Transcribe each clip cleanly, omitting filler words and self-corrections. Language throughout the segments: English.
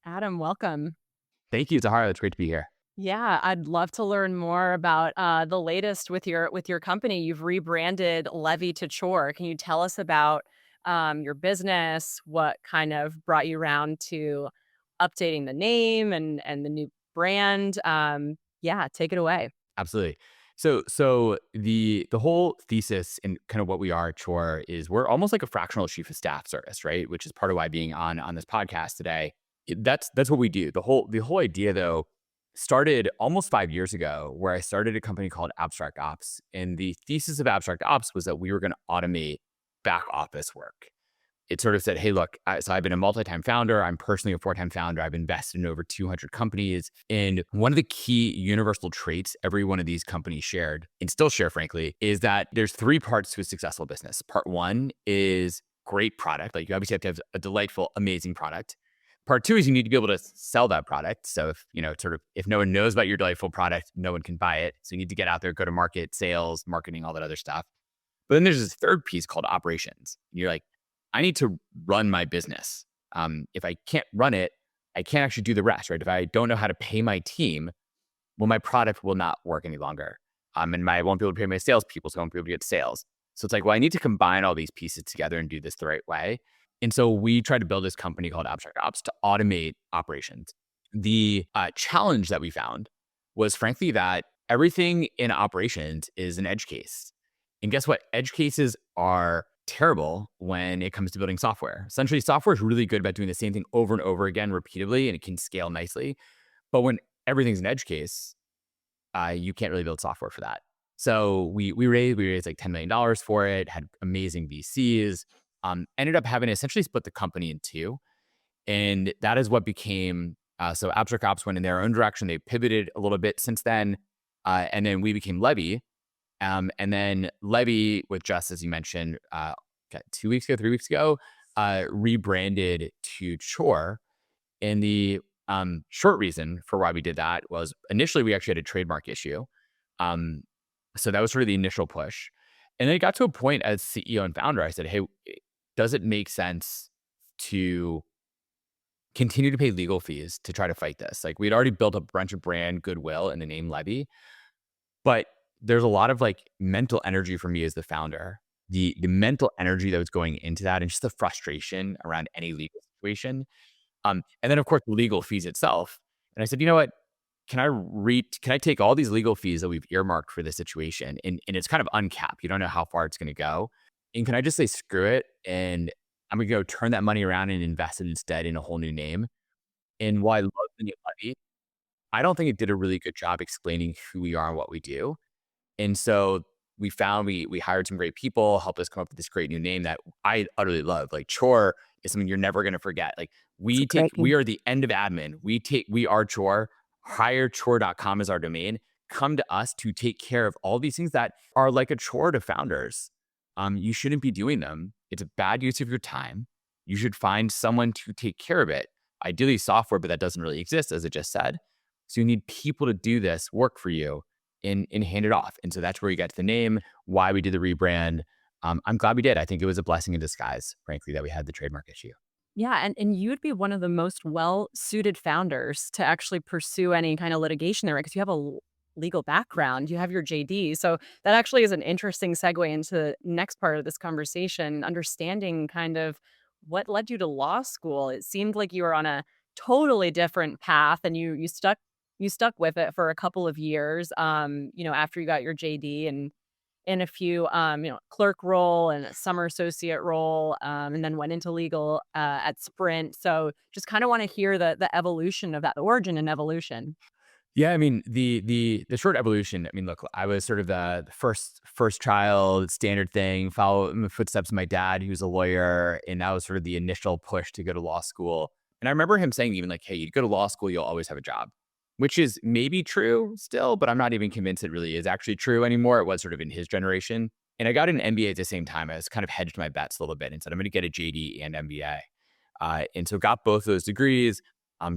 Adam, welcome. Thank you, Zahara. It's great to be here. Yeah, I'd love to learn more about the latest with your company. You've rebranded Levy to Chore. Can you tell us about your business? What kind of brought you around to updating the name and the new brand? Yeah, take it away. Absolutely. So the whole thesis and kind of what we are at Chore is we're almost like a fractional chief of staff service, right? Which is part of why being on this podcast today. That's what we do. The whole idea though started almost 5 years ago, where I started a company called Abstract Ops, and the thesis of Abstract Ops was that we were going to automate back office work. It sort of said, hey, look, so I've been a multi-time founder. I'm personally a four-time founder. I've invested in over 200 companies. And one of the key universal traits every one of these companies shared, and still share, frankly, is that there's three parts to a successful business. Part one is great product. Like you obviously have to have a delightful, amazing product. Part two is you need to be able to sell that product. So if no one knows about your delightful product, no one can buy it. So you need to get out there, go to market, sales, marketing, all that other stuff. But then there's this third piece called operations. And you're like, I need to run my business. If I can't run it, I can't actually do the rest, right? If I don't know how to pay my team, well, my product will not work any longer. And I won't be able to pay my salespeople, so I won't be able to get sales. So it's like, well, I need to combine all these pieces together and do this the right way. And so we tried to build this company called Abstract Ops to automate operations. The challenge that we found was, frankly, that everything in operations is an edge case. And guess what? Edge cases are terrible when it comes to building software. Essentially, software is really good about doing the same thing over and over again repeatedly, and it can scale nicely. But when everything's an edge case, you can't really build software for that. So we raised like $10 million for it, had amazing VCs, ended up having to essentially split the company in two. And that is what became, so Abstract Ops went in their own direction. They pivoted a little bit since then. And then we became Levy. And then Levy, with just as you mentioned, 2 weeks ago, 3 weeks ago, rebranded to Chore. And the short reason for why we did that was initially we actually had a trademark issue. So that was sort of the initial push. And then it got to a point as CEO and founder, I said, hey, does it make sense to continue to pay legal fees to try to fight this? Like we'd already built a bunch of brand goodwill in the name Levy, but there's a lot of like mental energy for me as the founder, the mental energy that was going into that, and just the frustration around any legal situation. And then of course the legal fees itself. And I said, you know what? Can I take all these legal fees that we've earmarked for this situation, and it's kind of uncapped. You don't know how far it's going to go. And can I just say screw it? And I'm going to go turn that money around and invest it instead in a whole new name. And while I love the name Levy, I don't think it did a really good job explaining who we are and what we do. And so we hired some great people, helped us come up with this great new name that I utterly love. Like Chore is something you're never going to forget. Like It's a great we name. are the end of admin. We are Chore. Hire chore.com as our domain. Come to us to take care of all these things that are like a chore to founders. You shouldn't be doing them. It's a bad use of your time. You should find someone to take care of it. Ideally software, but that doesn't really exist, as I just said. So you need people to do this work for you and hand it off. And so that's where you got to the name, why we did the rebrand. I'm glad we did. I think it was a blessing in disguise, frankly, that we had the trademark issue. Yeah, and you'd be one of the most well-suited founders to actually pursue any kind of litigation there, because you have a legal background, you have your JD. So that actually is an interesting segue into the next part of this conversation, understanding kind of what led you to law school. It seemed like you were on a totally different path, and you stuck with it for a couple of years, after you got your JD, and in a few, clerk role and a summer associate role, and then went into legal at Sprint. So just kind of want to hear the evolution of that, the origin and evolution. Yeah, I mean the short evolution. I mean, look, I was sort of the first child, standard thing, follow in the footsteps of my dad, who's a lawyer, and that was sort of the initial push to go to law school. And I remember him saying even like, "Hey, you go to law school, you'll always have a job," which is maybe true still, but I'm not even convinced it really is actually true anymore. It was sort of in his generation. And I got an MBA at the same time. I was kind of hedged my bets a little bit and said, I'm going to get a JD and MBA. And so got both those degrees,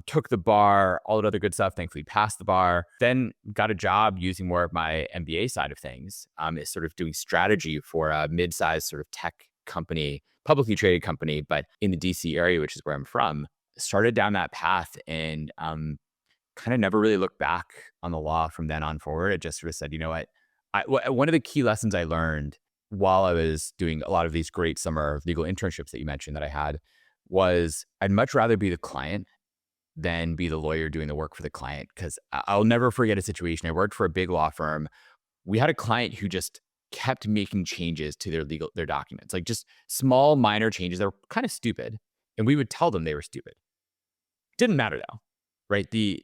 took the bar, all that other good stuff, thankfully passed the bar, then got a job using more of my MBA side of things, is sort of doing strategy for a mid-sized sort of tech company, publicly traded company, but in the DC area, which is where I'm from. started down that path and kind of never really looked back on the law from then on forward. I just sort of said, you know what? One of the key lessons I learned while I was doing a lot of these great summer legal internships that you mentioned that I had was I'd much rather be the client than be the lawyer doing the work for the client. Because I'll never forget a situation. I worked for a big law firm. We had a client who just kept making changes to their documents, like just small minor changes that were kind of stupid. And we would tell them they were stupid. Didn't matter though, right? The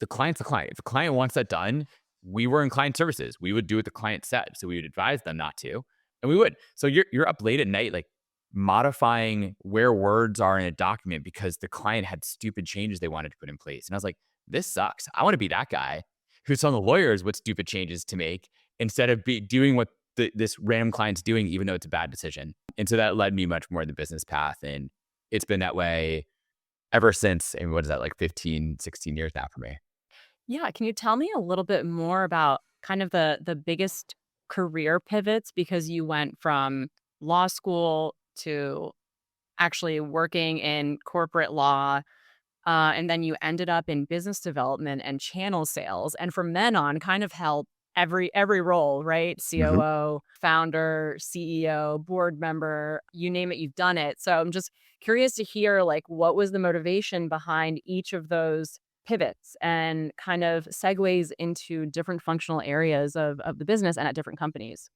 client's the client. If the client wants that done, we were in client services. We would do what the client said. So we would advise them not to, and we would. So you're up late at night, like modifying where words are in a document because the client had stupid changes they wanted to put in place. And I was like, this sucks. I want to be that guy who's telling the lawyers what stupid changes to make instead of doing what this random client's doing, even though it's a bad decision. And so that led me much more in the business path. And it's been that way ever since. And what is that, like 15, 16 years now for me? Yeah, can you tell me a little bit more about kind of the biggest career pivots because you went from law school to actually working in corporate law, and then you ended up in business development and channel sales, and from then on, kind of held every role, right? hmm COO, founder, CEO, board member, you name it, you've done it. So I'm just curious to hear, like, what was the motivation behind each of those pivots and kind of segues into different functional areas of the business and at different companies?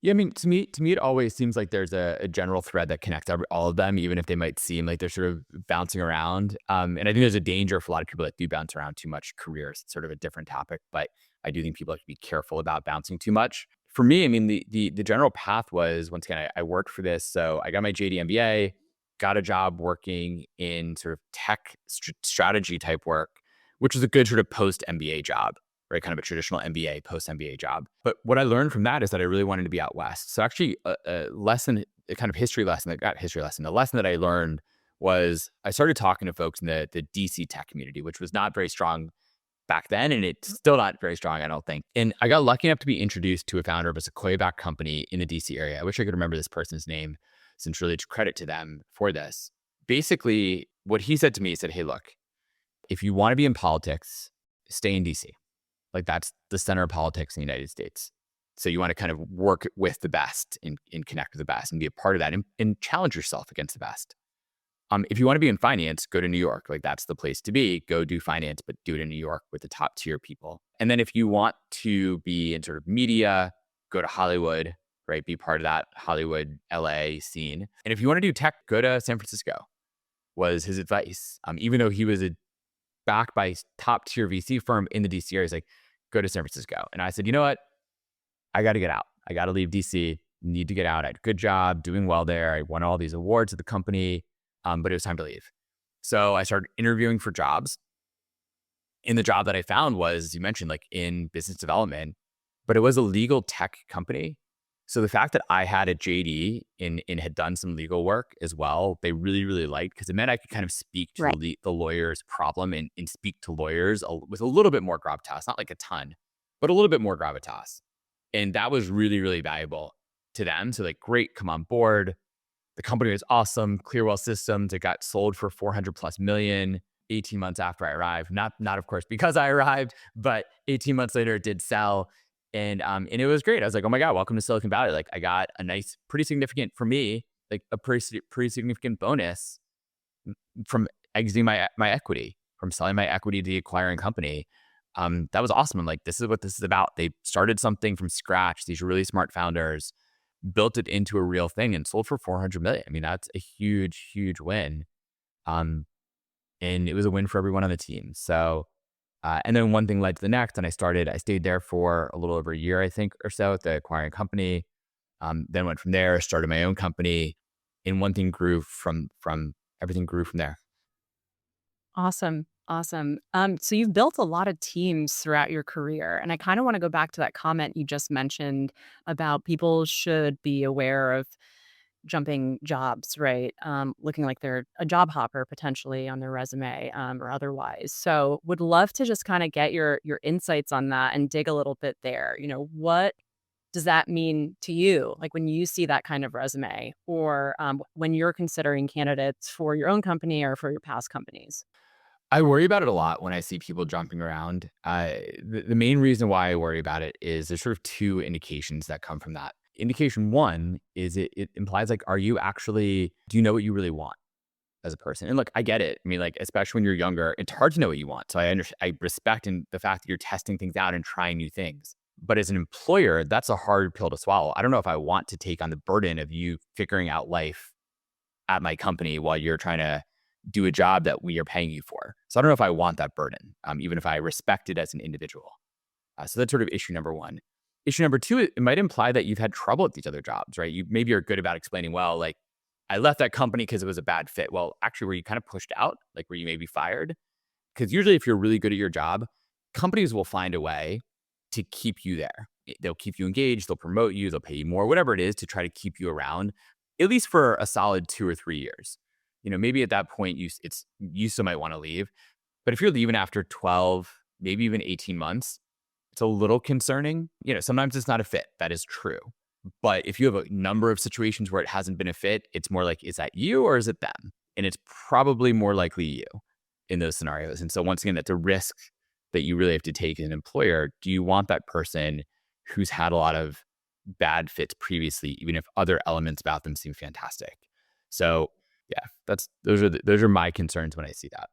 Yeah, I mean, to me, it always seems like there's a general thread that connects all of them, even if they might seem like they're sort of bouncing around. And I think there's a danger for a lot of people that do bounce around too much. Careers, it's sort of a different topic, but I do think people have to be careful about bouncing too much. For me, I mean, the general path was once again, I worked for this, so I got my JD MBA, got a job working in sort of tech strategy type work, which was a good sort of post MBA job, right? Kind of a traditional MBA, post MBA job. But what I learned from that is that I really wanted to be out west. So actually, a lesson, a kind of history lesson that got history lesson. The lesson that I learned was I started talking to folks in the DC tech community, which was not very strong back then, and it's still not very strong, I don't think. And I got lucky enough to be introduced to a founder of a Sequoia-backed company in the DC area. I wish I could remember this person's name, since really it's credit to them for this. Basically, what he said to me, he said, "Hey, look, if you want to be in politics, stay in DC. Like that's the center of politics in the United States. So you want to kind of work with the best and connect with the best and be a part of that and challenge yourself against the best. If you want to be in finance, go to New York. Like that's the place to be. Go do finance, but do it in New York with the top tier people. And then if you want to be in sort of media, go to Hollywood, right? Be part of that Hollywood, LA scene. And if you want to do tech, go to San Francisco," was his advice. Even though he was backed by top tier VC firm in the DC area, he's like, go to San Francisco. And I said, you know what? I got to get out. I got to leave DC. Need to get out. I had a good job, doing well there. I won all these awards at the company, but it was time to leave. So I started interviewing for jobs. And the job that I found was, as you mentioned, like in business development, but it was a legal tech company. So the fact that I had a JD and had done some legal work as well, they really, really liked because it meant I could kind of speak to Right. the lawyer's problem and speak to lawyers with a little bit more gravitas, not like a ton, but a little bit more gravitas. And that was really, really valuable to them. So like, great, come on board. The company was awesome. Clearwell Systems, it got sold for 400 plus million 18 months after I arrived. Not of course because I arrived, but 18 months later it did sell. And it was great. I was like, oh my God, welcome to Silicon Valley. Like I got a nice, pretty significant for me, like a pretty significant bonus from exiting my equity, from selling my equity to the acquiring company. That was awesome. I'm like, this is what this is about. They started something from scratch. These really smart founders built it into a real thing and sold for 400 million. I mean, that's a huge, huge win. Um, and it was a win for everyone on the team. So, and then one thing led to the next, and I stayed there for a little over a year, I think, or so at the acquiring company. Then went from there, started my own company, and one thing grew from everything grew from there. Awesome. Awesome. So you've built a lot of teams throughout your career. And I kind of want to go back to that comment you just mentioned about people should be aware of jumping jobs, right? Looking like they're a job hopper potentially on their resume, or otherwise. So would love to just kind of get your insights on that and dig a little bit there. You know, what does that mean to you? Like when you see that kind of resume or when you're considering candidates for your own company or for your past companies? I worry about it a lot when I see people jumping around. The main reason why I worry about it is there's sort of two indications that come from that. Indication one is it implies like, do you know what you really want as a person? And look, I get it. I mean, like, especially when you're younger, it's hard to know what you want. So I respect in the fact that you're testing things out and trying new things. But as an employer, that's a hard pill to swallow. I don't know if I want to take on the burden of you figuring out life at my company while you're trying to do a job that we are paying you for. So I don't know if I want that burden, even if I respect it as an individual. So that's sort of issue number one. Issue number two, it might imply that you've had trouble at these other jobs, right? You maybe are good about explaining, well, like I left that company because it was a bad fit. Well, actually, were you kind of pushed out? Like, were you maybe fired? Because usually, if you're really good at your job, companies will find a way to keep you there. They'll keep you engaged, they'll promote you, they'll pay you more, whatever it is to try to keep you around, at least for a solid 2 or 3 years. Maybe at that point you still might want to leave. But if you're leaving after 12, maybe even 18 months, it's a little concerning. Sometimes it's not a fit. That is true. But if you have a number of situations where it hasn't been a fit, it's more like, is that you or is it them? And it's probably more likely you in those scenarios. And so once again, that's a risk that you really have to take as an employer. Do you want that person who's had a lot of bad fits previously, even if other elements about them seem fantastic? So yeah, those are my concerns when I see that.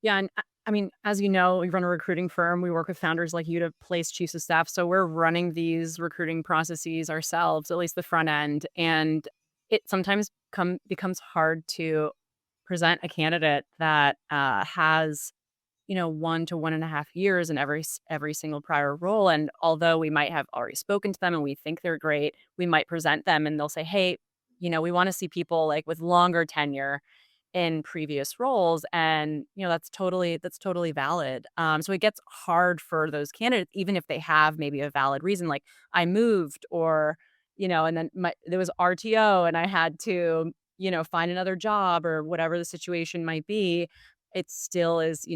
Yeah, and I mean, as you know, we run a recruiting firm. We work with founders like you to place chiefs of staff. So we're running these recruiting processes ourselves, at least the front end. And it sometimes becomes hard to present a candidate that has 1 to 1.5 years in every single prior role. And although we might have already spoken to them and we think they're great, we might present them and they'll say, "Hey, we want to see people like with longer tenure in previous roles," and that's totally valid. So it gets hard for those candidates, even if they have maybe a valid reason, like I moved, or and then there was RTO, and I had to find another job or whatever the situation might be. It still is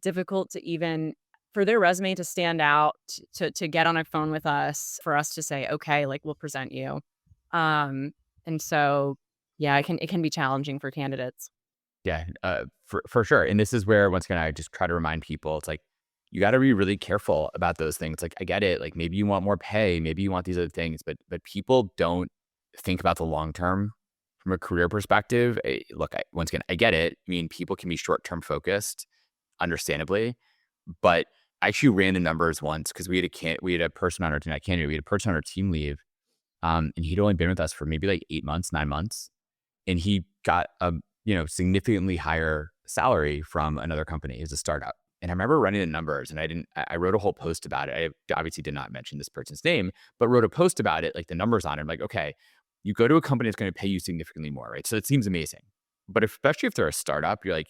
difficult to even for their resume to stand out, to get on a phone with us, for us to say, okay, like we'll present you. And so, yeah, it can be challenging for candidates. Yeah, for sure. And this is where once again I just try to remind people, it's like you got to be really careful about those things. Like I get it, like maybe you want more pay, maybe you want these other things, but people don't think about the long term from a career perspective. Look, once again, I get it. I mean, people can be short term focused, understandably, but I actually ran the numbers once because we had a person on our team, not candidate, we had a person on our team leave, and he'd only been with us for maybe like 8 months, 9 months, and he got a significantly higher salary from another company as a startup. And I remember running the numbers, and I wrote a whole post about it. I obviously did not mention this person's name, but wrote a post about it, like the numbers on it. I'm like, okay, you go to a company that's going to pay you significantly more, right? So it seems amazing. But especially if they're a startup, you're like,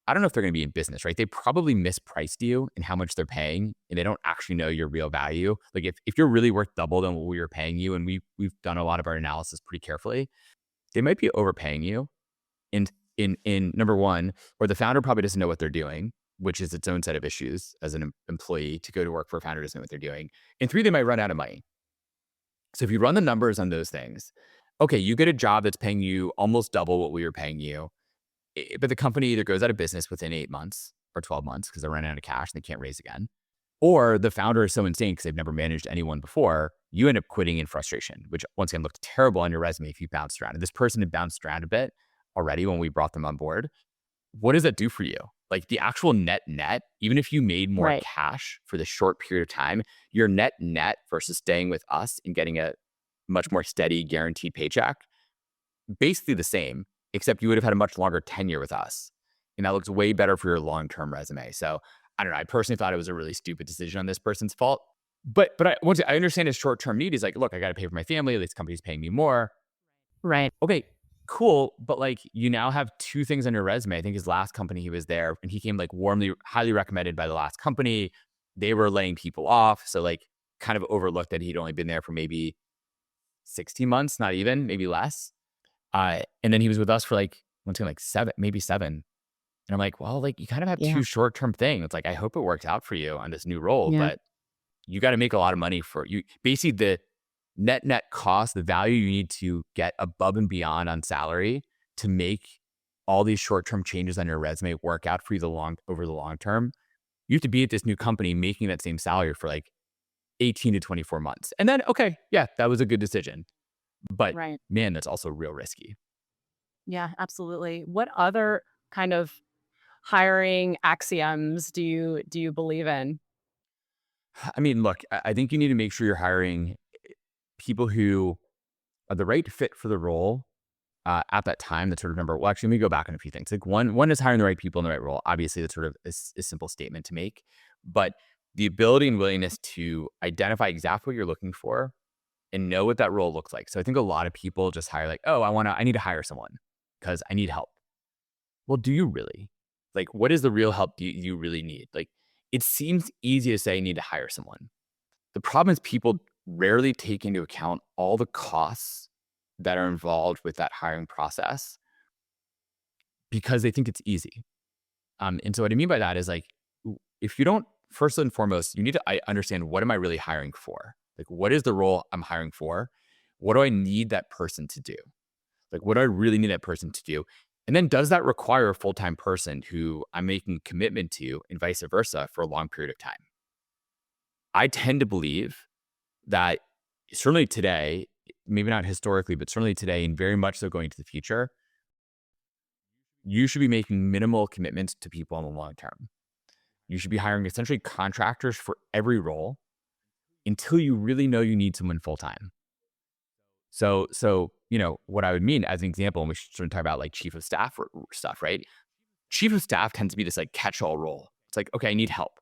I don't know if they're going to be in business, right? They probably mispriced you in how much they're paying, and they don't actually know your real value. Like if you're really worth double than what we were paying you, and we've done a lot of our analysis pretty carefully, they might be overpaying you. And in number one, or the founder probably doesn't know what they're doing, which is its own set of issues as an employee to go to work for a founder who doesn't know what they're doing. And three, they might run out of money. So if you run the numbers on those things, okay, you get a job that's paying you almost double what we were paying you, but the company either goes out of business within 8 months or 12 months because they're running out of cash and they can't raise again, or the founder is so insane because they've never managed anyone before, you end up quitting in frustration, which once again looked terrible on your resume if you bounced around. And this person had bounced around a bit already when we brought them on board. What does that do for you? Like the actual net, even if you made more Right. cash for the short period of time, your net versus staying with us and getting a much more steady guaranteed paycheck, basically the same, except you would have had a much longer tenure with us. And that looks way better for your long-term resume. So I don't know. I personally thought it was a really stupid decision on this person's fault. But I understand his short-term need is like, look, I got to pay for my family. This company's paying me more. Right. Okay, cool. But like you now have two things on your resume. I think his last company, he was there and he came like warmly, highly recommended by the last company. They were laying people off. So like kind of overlooked that he'd only been there for maybe 16 months, not even, maybe less. And then he was with us for like, once again, like 7, maybe 7. And I'm like, well, like you kind of have Yeah. two short-term things. It's like, I hope it works out for you on this new role, Yeah. but you got to make a lot of money for you. Basically, net cost, the value you need to get above and beyond on salary to make all these short-term changes on your resume work out for you over the long term, you have to be at this new company making that same salary for like 18 to 24 months. And then, okay, yeah, that was a good decision. But Right. man, that's also real risky. Yeah, absolutely. What other kind of hiring axioms do you believe in? I mean, look, I think you need to make sure you're hiring people who are the right fit for the role at that time. That's sort of number. Well, actually, let me go back on a few things. Like one is hiring the right people in the right role. Obviously, that's sort of a simple statement to make, but the ability and willingness to identify exactly what you're looking for and know what that role looks like. So I think a lot of people just hire like, oh, I need to hire someone because I need help. Well, do you really? Like, what is the real help you really need? Like, it seems easy to say I need to hire someone. The problem is people rarely take into account all the costs that are involved with that hiring process because they think it's easy. And so what I mean by that is like, if you don't, first and foremost, you need to understand what am I really hiring for? Like, what is the role I'm hiring for? What do I need that person to do? Like, what do I really need that person to do? And then does that require a full-time person who I'm making a commitment to and vice versa for a long period of time? I tend to believe that certainly today, maybe not historically, but certainly today, and very much so going to the future, you should be making minimal commitments to people in the long term. You should be hiring essentially contractors for every role until you really know you need someone full time. So what I would mean as an example, and we should sort of talk about like chief of staff or stuff, right? Chief of staff tends to be this like catch-all role. It's like, okay, I need help.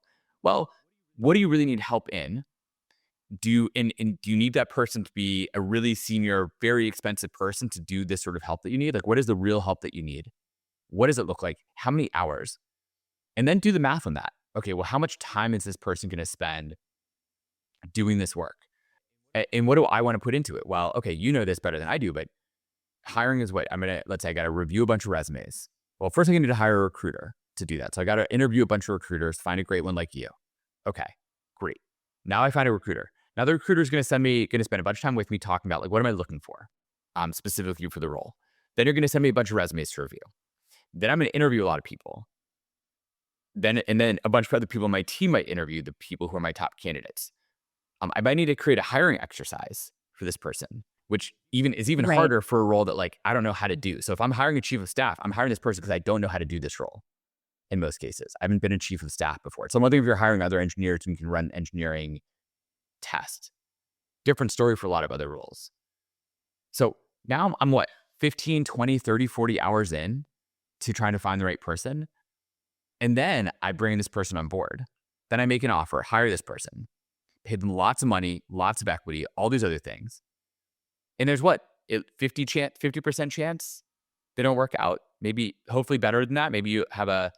Well, what do you really need help in? Do you need that person to be a really senior, very expensive person to do this sort of help that you need? Like, what is the real help that you need? What does it look like? How many hours? And then do the math on that. Okay, well, how much time is this person going to spend doing this work? And what do I want to put into it? Well, okay, you know this better than I do, but hiring is what let's say I got to review a bunch of resumes. Well, first I need to hire a recruiter to do that. So I got to interview a bunch of recruiters, find a great one like you. Okay, great. Now I find a recruiter. Now the recruiter is going to spend a bunch of time with me talking about like, what am I looking for specifically for the role? Then you're going to send me a bunch of resumes to review. Then I'm going to interview a lot of people. Then a bunch of other people on my team might interview the people who are my top candidates. I might need to create a hiring exercise for this person, which is even Right. harder for a role that like I don't know how to do. So if I'm hiring a chief of staff, I'm hiring this person because I don't know how to do this role. In most cases, I haven't been a chief of staff before. So one thing if you're hiring other engineers and you can run engineering tests, different story for a lot of other roles. So now I'm what, 15, 20, 30, 40 hours in to trying to find the right person. And then I bring this person on board. Then I make an offer, hire this person, pay them lots of money, lots of equity, all these other things. And there's what, 50% chance they don't work out. Maybe, hopefully better than that. Maybe you have a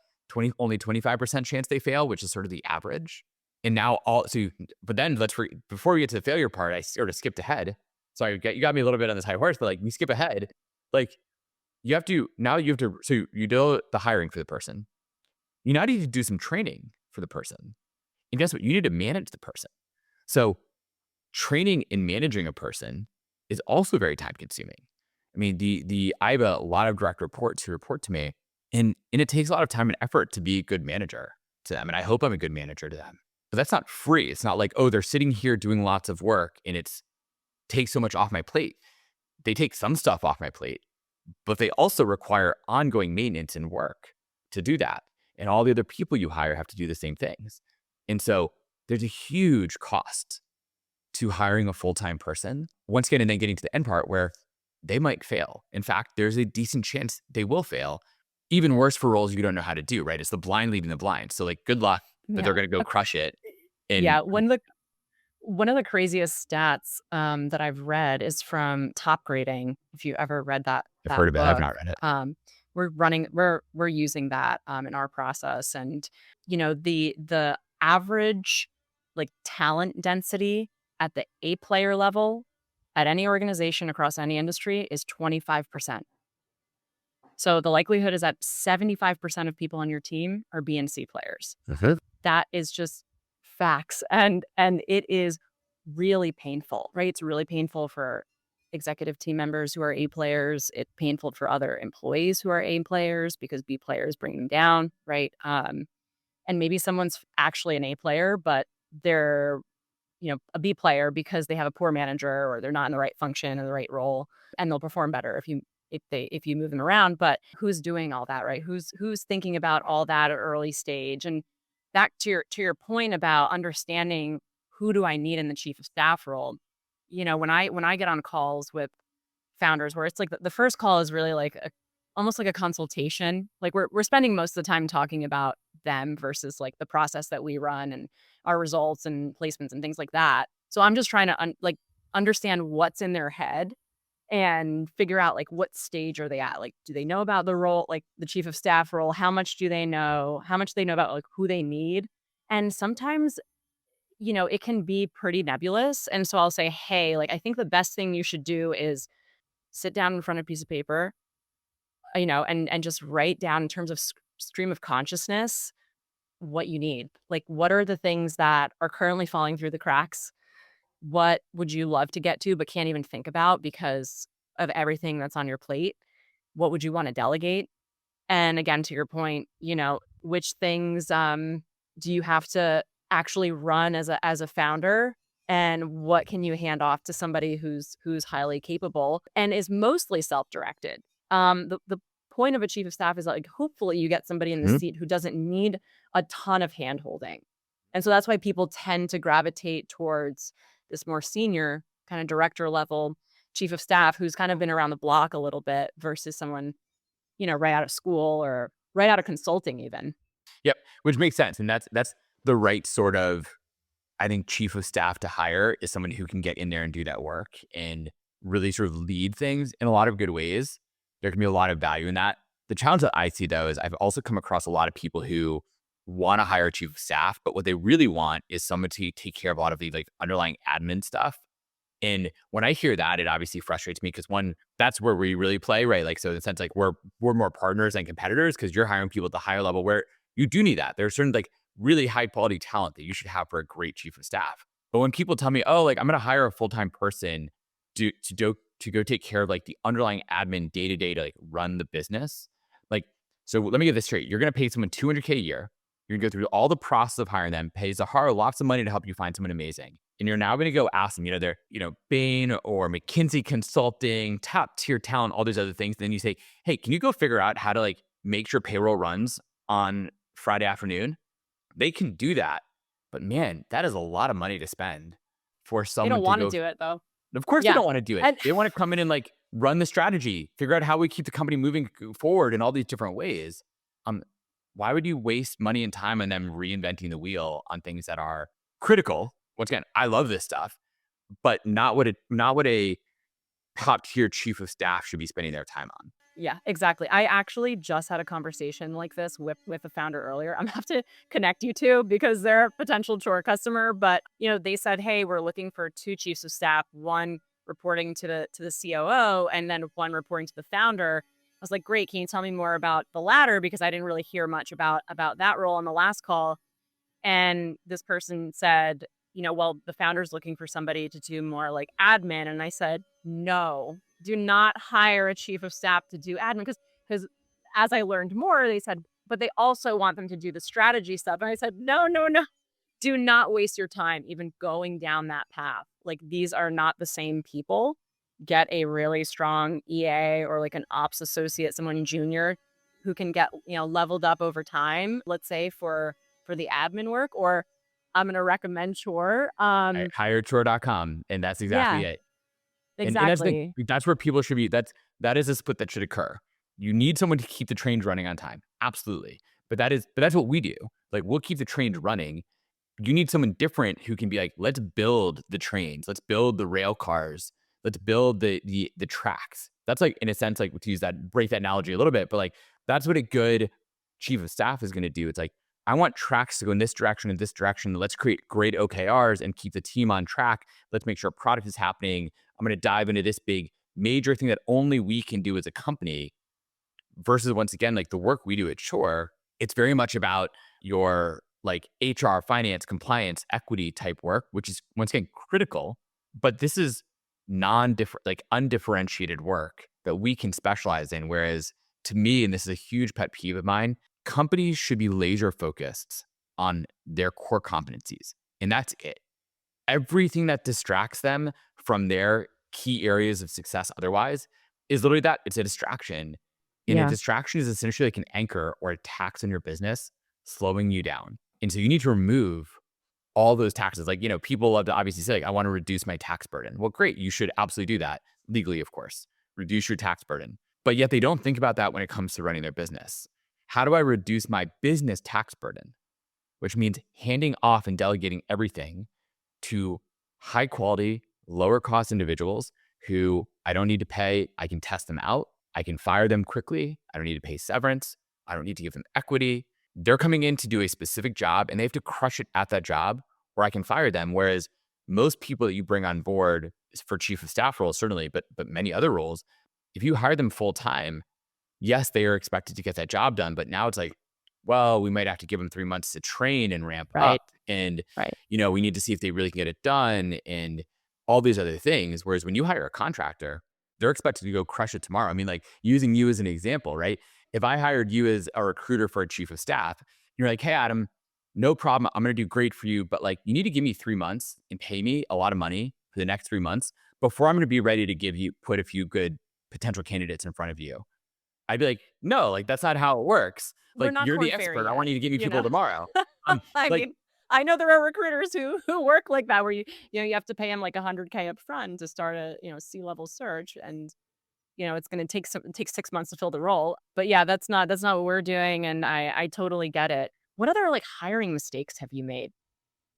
only 25% chance they fail, which is sort of the average. And now but then before we get to the failure part, I sort of skipped ahead. Sorry, you got me a little bit on this high horse, but like we skip ahead. Like so you do the hiring for the person. You now need to do some training for the person. And guess what? You need to manage the person. So training and managing a person is also very time consuming. I mean, I have a lot of direct reports who report to me, and it takes a lot of time and effort to be a good manager to them. And I hope I'm a good manager to them. But that's not free. It's not like, oh, they're sitting here doing lots of work and it takes so much off my plate. They take some stuff off my plate, but they also require ongoing maintenance and work to do that. And all the other people you hire have to do the same things. And so there's a huge cost to hiring a full-time person. Once again, and then getting to the end part where they might fail. In fact, there's a decent chance they will fail. Even worse for roles you don't know how to do, right? It's the blind leading the blind. So like, good luck that they're Yeah. going to go crush it. And Yeah, one of the craziest stats, that I've read is from Top Grading. If you ever read I've that heard of it. I've book, not read it. we're using that, in our process, and, the average, like, talent density at the A player level at any organization across any industry is 25%. So the likelihood is that 75% of people on your team are B and C players. Mhm. That is just facts, and it is really painful, right? It's really painful for executive team members who are A players. It's painful for other employees who are A players because B players bring them down, right? And maybe someone's actually an A player, but they're, a B player because they have a poor manager or they're not in the right function or the right role, and they'll perform better if you move them around. But who's doing all that, right? Who's thinking about all that at early stage? And back to your point about understanding who do I need in the chief of staff role. When I get on calls with founders where it's like the first call is really like almost like a consultation. Like we're spending most of the time talking about them versus like the process that we run and our results and placements and things like that. So I'm just trying to understand what's in their head and figure out like what stage are they at? Like, do they know about the role, like the chief of staff role? How much do they know? How much do they know about like who they need? And sometimes, it can be pretty nebulous. And so I'll say, hey, like I think the best thing you should do is sit down in front of a piece of paper, and just write down in terms of stream of consciousness what you need. Like, what are the things that are currently falling through the cracks? What would you love to get to but can't even think about because of everything that's on your plate? What would you want to delegate? And again, to your point, which things do you have to actually run as a founder? And what can you hand off to somebody who's highly capable and is mostly self-directed? The point of a chief of staff is like hopefully you get somebody in the Mhm. seat who doesn't need a ton of hand holding. And so that's why people tend to gravitate towards this more senior kind of director level chief of staff who's kind of been around the block a little bit versus someone, right out of school or right out of consulting even. Yep, which makes sense, and that's the right sort of, I think, chief of staff to hire is someone who can get in there and do that work and really sort of lead things in a lot of good ways. There can be a lot of value in that. The challenge that I see though is I've also come across a lot of people who want to hire a chief of staff, but what they really want is someone to take care of a lot of the like underlying admin stuff. And when I hear that, it obviously frustrates me because one, that's where we really play, right? Like, so in the sense, like we're more partners than competitors because you're hiring people at the higher level where you do need that. There's certain like really high quality talent that you should have for a great chief of staff. But when people tell me, oh, like I'm going to hire a full time person to go take care of like the underlying admin day to day to like run the business, like, so let me get this straight. You're going to pay someone 200K a year. You're going to go through all the process of hiring them, pay Zahara lots of money to help you find someone amazing. And you're now going to go ask them, they're, Bain or McKinsey Consulting, top tier talent, all these other things. Then you say, hey, can you go figure out how to like make sure payroll runs on Friday afternoon? They can do that. But man, that is a lot of money to spend for They don't someone to want to go. do it though. Of course, they Yeah. don't want to do it. And They want to come in and like run the strategy, figure out how we keep the company moving forward in all these different ways. Um, why would you waste money and time on them reinventing the wheel on things that are critical? Once again, I love this stuff, but not what a top tier chief of staff should be spending their time on. yeah, exactly. I actually just had a conversation like this with a founder earlier. I'm gonna have to connect you two because they're a potential Chore customer. But they said, "Hey, we're looking for two chiefs of staff, one reporting to the COO, and then one reporting to the founder." I was like, "Great, can you tell me more about the latter?" Because I didn't really hear much about that role on the last call. And this person said, well, the founder's looking for somebody to do more like admin. And I said, no, do not hire a chief of staff to do admin. Because as I learned more, they said, but they also want them to do the strategy stuff. And I said, no, no, no, do not waste your time even going down that path. Like these are not the same people. Get a really strong EA or like an ops associate, someone junior who can get, leveled up over time, let's say for the admin work, or I'm going to recommend Chore. Right? Hirechore.com. And that's exactly Yeah, it. And that's the thing. exactly. That's where people should be. That is a split that should occur. You need someone to keep the trains running on time. Absolutely. But that's what we do. Like we'll keep the trains running. You need someone different who can be like, let's build the trains, let's build the rail cars, let's build the tracks. That's like in a sense, like to use that, break that analogy a little bit, but like that's what a good chief of staff is going to do. It's like, I want tracks to go in this direction and this direction. Let's create great OKRs and keep the team on track. Let's make sure product is happening. I'm going to dive into this big major thing that only we can do as a company versus once again, like the work we do at Shore, it's very much about your like HR, finance, compliance, equity type work, which is once again critical. But this is non-different, like undifferentiated work that we can specialize in. Whereas to me, and this is a huge pet peeve of mine, companies should be laser focused on their core competencies. And that's it. Everything that distracts them from their key areas of success otherwise is literally that. It's a distraction. And a Yeah. distraction is essentially like an anchor or a tax on your business, slowing you down. And so you need to remove all those taxes. Like, people love to obviously say, like, I want to reduce my tax burden. Well, great. You should absolutely do that legally, of course. Reduce your tax burden. But yet they don't think about that when it comes to running their business. How do I reduce my business tax burden? Which means handing off and delegating everything to high quality, lower cost individuals who I don't need to pay. I can test them out. I can fire them quickly. I don't need to pay severance. I don't need to give them equity. They're coming in to do a specific job and they have to crush it at that job, or I can fire them. Whereas most people that you bring on board for chief of staff roles, certainly, but many other roles, if you hire them full time, yes, they are expected to get that job done. But now it's like, well, we might have to give them 3 months to train and ramp Right. up. And, Right. we need to see if they really can get it done and all these other things. Whereas when you hire a contractor, they're expected to go crush it tomorrow. I mean, like using you as an example, right? If I hired you as a recruiter for a chief of staff, you're like, hey, Adam, no problem. I'm going to do great for you. But like, you need to give me 3 months and pay me a lot of money for the next 3 months before I'm going to be ready to put a few good potential candidates in front of you. I'd be like, "No, like, that's not how it works. We're Like, not you're Corn the Fairy expert. I want yet, you to give me you people know? tomorrow." I Like, mean, I know there are recruiters who work like that where you have to pay them like 100K up front to start a, C-level search, and, it's gonna take 6 months to fill the role. But yeah, that's not what we're doing, and I totally get it. What other, like, hiring mistakes have you made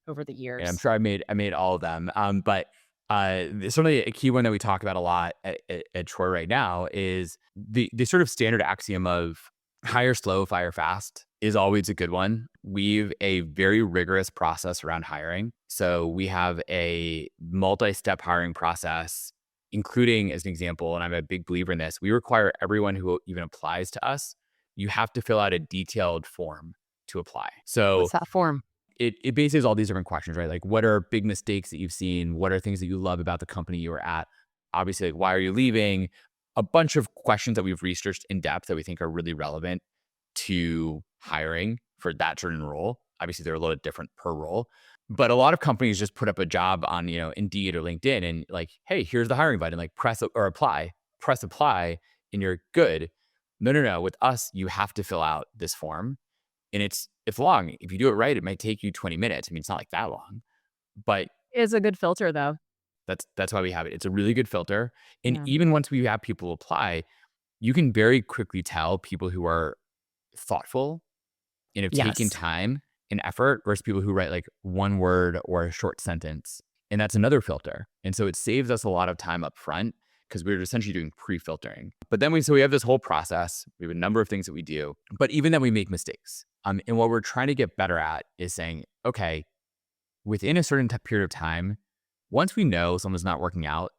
over the and I'm years? sure I made all of them. But certainly a key one that we talk about a lot at Chore right now is the sort of standard axiom of hire slow, fire fast is always a good one. We've a very rigorous process around hiring. So we have a multi-step hiring process, including, as an example, and I'm a big believer in this, we require everyone who even applies to us, you have to fill out a detailed form to apply. So What's that form? it bases all these different questions, right? Like, what are big mistakes that you've seen? What are things that you love about the company you were at? Obviously, like, why are you leaving? A bunch of questions that we've researched in depth that we think are really relevant to hiring for that certain role. Obviously, they're a little bit different per role, but a lot of companies just put up a job on, Indeed or LinkedIn and like, hey, here's the hiring button, like press apply, and you're good. No, no, no. With us, you have to fill out this form and it's long. If you do it right, it might take you 20 minutes. I mean, it's not like that long, but Is a good filter, though. that's why we have it. It's a really good filter. And Yeah. even once we have people apply, you can very quickly tell people who are thoughtful and have taken Yes. time and effort versus people who write like one word or a short sentence. And that's another filter. And so it saves us a lot of time up front because we're essentially doing pre-filtering. But then we have this whole process. We have a number of things that we do, but even then we make mistakes. And what we're trying to get better at is saying, okay, within a certain period of time, once we know someone's not working out,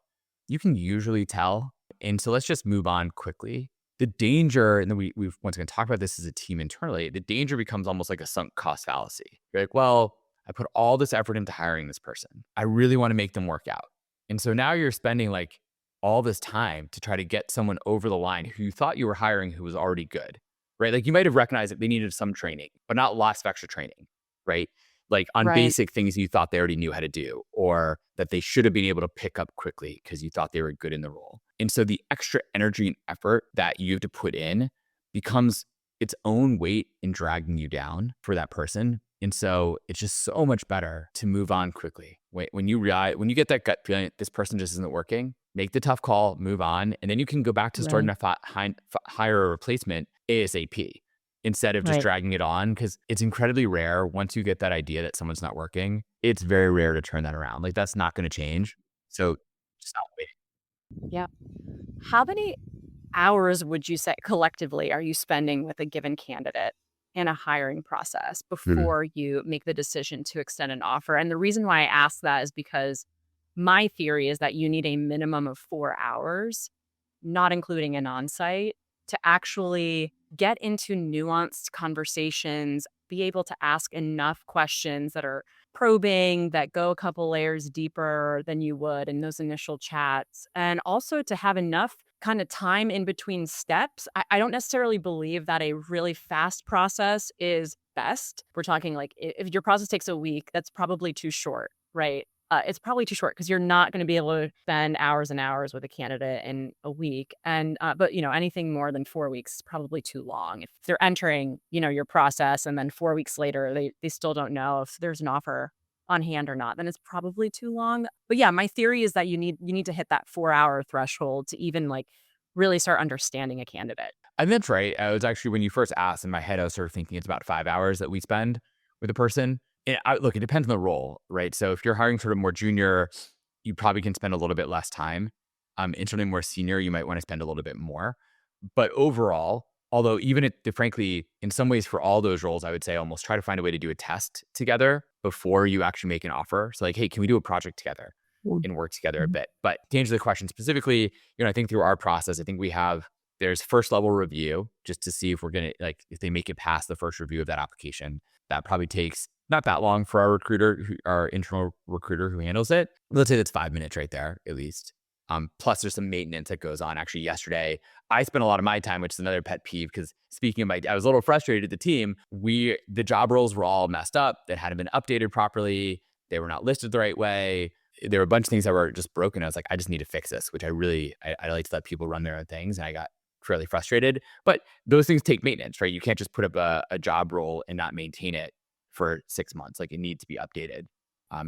you can usually tell. And so let's just move on quickly. The danger, and then we've once again talked about this as a team internally, the danger becomes almost like a sunk cost fallacy. You're like, well, I put all this effort into hiring this person. I really want to make them work out. And so now you're spending like all this time to try to get someone over the line who you thought you were hiring who was already good, right? Like you might have recognized that they needed some training, but not lots of extra training, right? Like on Right. basic things you thought they already knew how to do, or that they should have been able to pick up quickly because you thought they were good in the role. And so the extra energy and effort that you have to put in becomes its own weight in dragging you down for that person. And so it's just so much better to move on quickly. When you get that gut feeling this person just isn't working, make the tough call, move on, and then you can go back to starting Right. to hire a replacement ASAP instead of just Right. dragging it on, because it's incredibly rare once you get that idea that someone's not working. It's very rare to turn that around. Like that's not going to change. So just not wait. Yeah. How many hours would you say collectively are you spending with a given candidate in a hiring process Mhm. before you make the decision to extend an offer? And the reason why I ask that is because my theory is that you need a minimum of 4 hours, not including an on-site, to actually get into nuanced conversations, be able to ask enough questions that are probing, that go a couple layers deeper than you would in those initial chats, and also to have enough kind of time in between steps. I don't necessarily believe that a really fast process is best. We're talking like if your process takes a week, that's probably too short, right? It's probably too short because you're not going to be able to spend hours and hours with a candidate in a week. And but anything more than 4 weeks is probably too long. If they're entering your process and then 4 weeks later they still don't know if there's an offer on hand or not, then it's probably too long. But yeah, my theory is that you need to hit that 4 hour threshold to even like really start understanding a candidate. I think that's right. I was actually, when you first asked in my head, I was sort of thinking it's about 5 hours that we spend with a person. Look, it depends on the role, right? So if you're hiring sort of more junior, you probably can spend a little bit less time. And something more senior, you might want to spend a little bit more. But overall, although even frankly, in some ways for all those roles, I would say almost try to find a way to do a test together before you actually make an offer. So like, hey, can we do a project together and work together a Mhm. bit? But to answer the question specifically, I think through our process, I think there's first level review just to see if we're going to like, if they make it past the first review of that application. That probably takes not that long for our internal recruiter who handles it. Let's say that's 5 minutes right there, at least. Plus there's some maintenance that goes on. Actually, yesterday, I spent a lot of my time, which is another pet peeve, because speaking of I was a little frustrated at the team. The job roles were all messed up that hadn't been updated properly. They were not listed the right way. There were a bunch of things that were just broken. I was like, I just need to fix this, which I like to let people run their own things. And I got fairly frustrated. But those things take maintenance, right? You can't just put up a job role and not maintain it for 6 months. Like it needs to be updated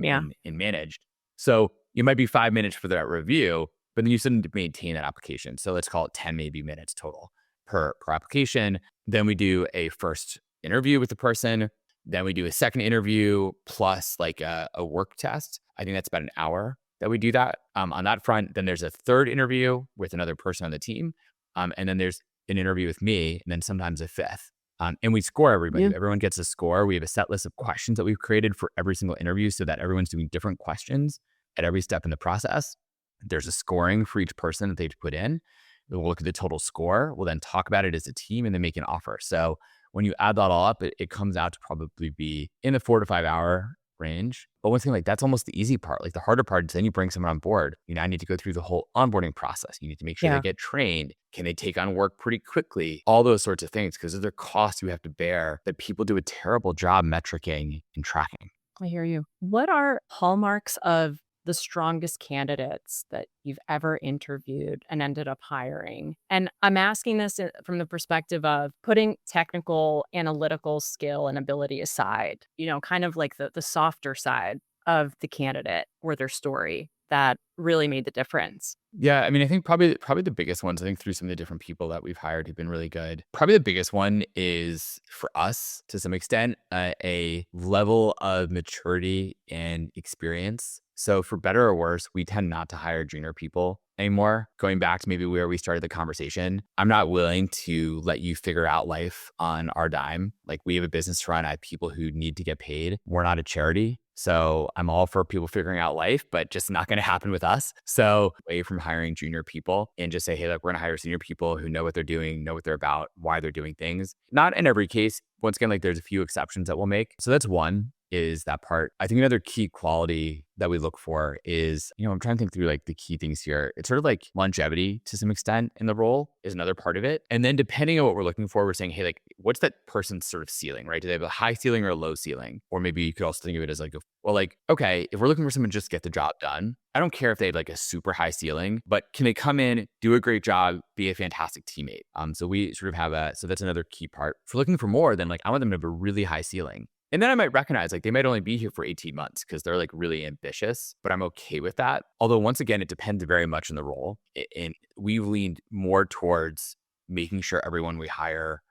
Yeah. and managed. So it might be 5 minutes for that review, but then you still need to maintain that application. So let's call it 10 maybe minutes total per application. Then we do a first interview with the person. Then we do a second interview plus like a work test. I think that's about an hour that we do that. On that front, then there's a third interview with another person on the team. And then there's an interview with me, and then sometimes a fifth. And we score everybody. Yeah. Everyone gets a score. We have a set list of questions that we've created for every single interview so that everyone's doing different questions at every step in the process. There's a scoring for each person that they put in. We'll look at the total score. We'll then talk about it as a team and then make an offer. So when you add that all up, it comes out to probably be in the 4 to 5 hour range. But one thing, like that's almost the easy part. Like the harder part is then you bring someone on board. I need to go through the whole onboarding process. You need to make sure they Yeah. get trained. Can they take on work pretty quickly? All those sorts of things, because there's a cost you have to bear that people do a terrible job metricing and tracking. I hear you. What are hallmarks of the strongest candidates that you've ever interviewed and ended up hiring? And I'm asking this from the perspective of putting technical, analytical skill and ability aside, kind of like the softer side of the candidate or their story that really made the difference. Yeah, I mean, I think probably the biggest ones, I think through some of the different people that we've hired who've been really good. Probably the biggest one is for us to some extent, a level of maturity and experience. So for better or worse, we tend not to hire junior people anymore. Going back to maybe where we started the conversation, I'm not willing to let you figure out life on our dime. Like we have a business to run. I have people who need to get paid. We're not a charity. So I'm all for people figuring out life, but just not going to happen with us. So away from hiring junior people and just say, hey, look, we're going to hire senior people who know what they're doing, know what they're about, why they're doing things. Not in every case. Once again, like there's a few exceptions that we'll make. So that's one, is that part. I think another key quality that we look for is, I'm trying to think through like the key things here. It's sort of like longevity to some extent in the role is another part of it. And then depending on what we're looking for, we're saying, hey, like what's that person's sort of ceiling, right? Do they have a high ceiling or a low ceiling? Or maybe you could also think of it as like, okay, if we're looking for someone to just get the job done, I don't care if they have like a super high ceiling, but can they come in, do a great job, be a fantastic teammate? So we sort of so that's another key part. If we're looking for more, then like I want them to have a really high ceiling. And then I might recognize like they might only be here for 18 months because they're like really ambitious, but I'm okay with that. Although once again, it depends very much on the role. And we've leaned more towards making sure everyone we hire